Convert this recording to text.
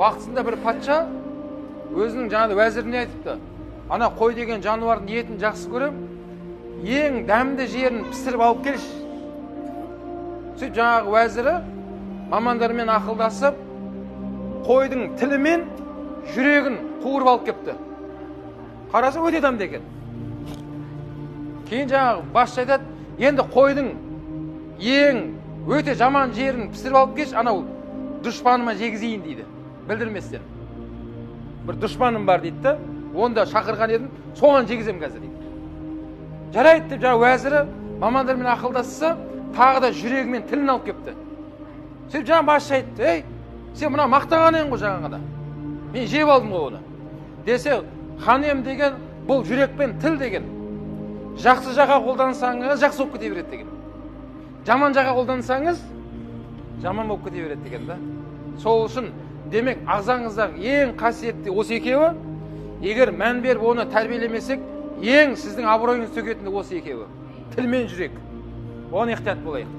Уақытысында бір патша өзінің жаңағы уәзіріне айтыпты, ана қой деген жануардың етін жақсы көрем, ең дәмді жерін пісіріп алып келші. Сөйтіп жаңағы уәзірі мамандармен ақылдасып, қойдың тілі мен жүрегін қуырып алып кепті. Қараса өте дәмді екен. Кейін жаңағы басшы айтады, енді қойдың ең өте жаман жерін пісіріп алып келші, анау дұшпаныма жегізейін дейді, білдірместен. Бір дұшпаным бар дейді, онда шақырған едім, соған жегізем қазір дейді. Жарайды деп жаңа уәзірі мамандармен ақылдасса, тағы да жүрегі мен тілін алып кепті. Сөйтіп жаңа басшы айтты, ей, сен мына мақтаған ең ғой жаңағыда. Мен жеп алдым ғой оны. Десе, ханем деген бұл жүрек пен тіл деген. Жақсы жаққа қолдансаңыз, жақсы болып кете береді деген. Жаман жаққа қолдансаңыз, жаман болып кете береді деген да. Сол үшін демек ағзаңыздағы ең қасиетті осы екеуі, егер мән беріп оны тәрбиелемесек, ең сіздің абыройыңыз төгетіні осы екеуі. Тіл мен жүрек. Оған иқтият болайық.